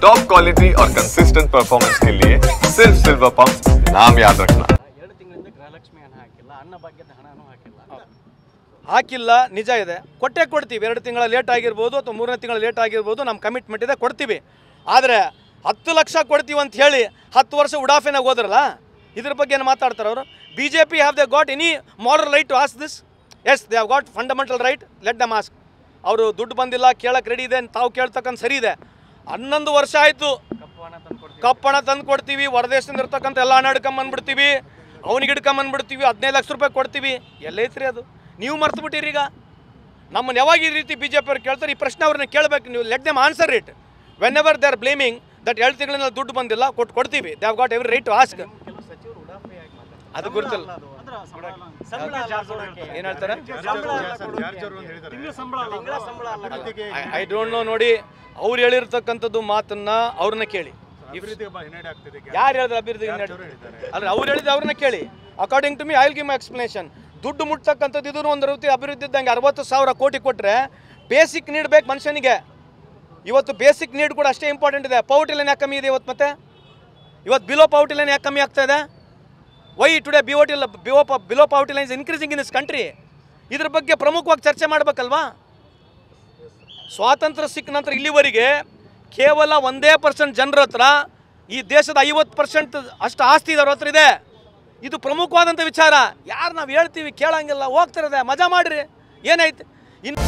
Top quality और consistent performance के लिए सिर्फ सिल्वर पंप नाम याद रखना। ಹಾಕಿಲ್ಲ ನಿಜ ಇದೆ, ಕೊಟ್ಟೆ ಕೊಡ್ತೀವಿ. 2 ತಿಂಗಳ ಲೇಟ್ ಆಗಿರ್ಬೋದು ಅಥವಾ 3ನೇ ತಿಂಗಳ ಲೇಟ್ ಆಗಿರ್ಬೋದು, ನಮ್ಮ ಕಮಿಟ್ಮೆಂಟ್ ಇದೆ, ಕೊಡ್ತೀವಿ. ಆದರೆ 10 ಲಕ್ಷ ಕೊಡ್ತೀವಿ ಅಂತ ಹೇಳಿ 10 ವರ್ಷ ಉಡಾಫೆನಾಗ ಹೋದ್ರಲ್ಲ, ಇದ್ರ ಬಗ್ಗೆ ಏನು ಮಾತಾಡ್ತಾರೆ ಅವರು? B J P have they got any moral right to ask this? Yes, they have got fundamental right, let them ask. ಅವರು ದುಡ್ಡು ಬಂದಿಲ್ಲ, ಕೇಳಕ್ಕೆ ರೆಡಿ ಇದೆ, ತಾವು ಕೇಳ್ತಕ್ಕಂಥ ಸರಿ ಇದೆ. 11 ವರ್ಷ ಆಯಿತು, ಕಪ್ಪಣ ತಂದು ಕೊಡ್ತೀವಿ, ಹೊರದೇಶದಿಂದ ಇರ್ತಕ್ಕಂಥ ಎಲ್ಲ ಹಣ ಹಿಡ್ಕೊಂಬಂದ್ಬಿಡ್ತೀವಿ, ಅವ್ನಿಗೆ ಹಿಡ್ಕೊಂಬಂದ್ಬಿಡ್ತೀವಿ, 15 ಲಕ್ಷ ರೂಪಾಯಿ ಕೊಡ್ತೀವಿ. ಎಲ್ಲೈತ್ರಿ ಅದು? ನೀವು ಮರ್ತು ಬಿಟ್ಟಿರಿ. ಈಗ ನಮ್ಮನ್ನು ಯಾವಾಗ ಈ ರೀತಿ ಬಿ ಜೆ ಪಿಯವ್ರು ಕೇಳ್ತಾರೆ, ಈ ಪ್ರಶ್ನೆ ಅವ್ರನ್ನ ಕೇಳಬೇಕು ನೀವು. Let them answer it. Whenever they are blaming that 2 ತಿಂಗಳಿಂದ ದುಡ್ಡು ಬಂದಿಲ್ಲ, ಕೊಡ್ತೀವಿ. They have got every right to ask. ಅದು ಗುರುತಿಲ್ಲ. ಏನು ಹೇಳ್ತಾರೆ? I don't know. ನೋಡಿ, ಅವ್ರು ಹೇಳಿರ್ತಕ್ಕಂಥದ್ದು ಮಾತನ್ನ ಅವ್ರನ್ನ ಕೇಳಿ. ಯಾರು ಹೇಳಿದ್ರೆ ಅಭಿವೃದ್ಧಿ ಅಲ್ಲ, ಅವ್ರು ಹೇಳಿದ್ರೆ ಅವ್ರನ್ನ ಕೇಳಿ. According to me, I will give my explanation. ದುಡ್ಡು ಮುಟ್ತಕ್ಕಂಥದ್ದು ಇದು ಒಂದು ರೀತಿ ಅಭಿವೃದ್ಧಿ ಇದ್ದಂಗೆ. 60,000 ಕೋಟಿ ಕೊಟ್ಟರೆ ಬೇಸಿಕ್ ನೀಡ್ ಬೇಕು ಮನುಷ್ಯನಿಗೆ. ಇವತ್ತು ಬೇಸಿಕ್ ನೀಡ್ ಕೂಡ ಅಷ್ಟೇ ಇಂಪಾರ್ಟೆಂಟ್ ಇದೆ. ಪವರ್ಟಿ ಲೈನ್ ಯಾಕೆ ಕಮ್ಮಿ ಇದೆ ಇವತ್ತು? ಮತ್ತೆ ಇವತ್ತು ಬಿಲೋ ಪವರ್ಟಿ ಲೈನ್ ಯಾಕೆ ಕಮ್ಮಿ ಆಗ್ತಾ ಇದೆ? Why today below poverty line is increasing in this country? ಇದ್ರ ಬಗ್ಗೆ ಪ್ರಮುಖವಾಗಿ ಚರ್ಚೆ ಮಾಡಬೇಕಲ್ವಾ? ಸ್ವಾತಂತ್ರ್ಯ ಸಿಕ್ಕ ನಂತರ ಇಲ್ಲಿವರೆಗೆ ಕೇವಲ 1% ಜನರ ಹತ್ರ ಈ ದೇಶದ 50% ಅಷ್ಟು ಆಸ್ತಿ ಇರೋರ ಹತ್ರ ಇದೆ. ಇದು ಪ್ರಮುಖವಾದಂಥ ವಿಚಾರ. ಯಾರು ನಾವು ಹೇಳ್ತೀವಿ ಕೇಳಂಗಿಲ್ಲ, ಹೋಗ್ತಿರೋದೆ, ಮಜಾ ಮಾಡಿರಿ, ಏನಾಯ್ತು ಇನ್ನು.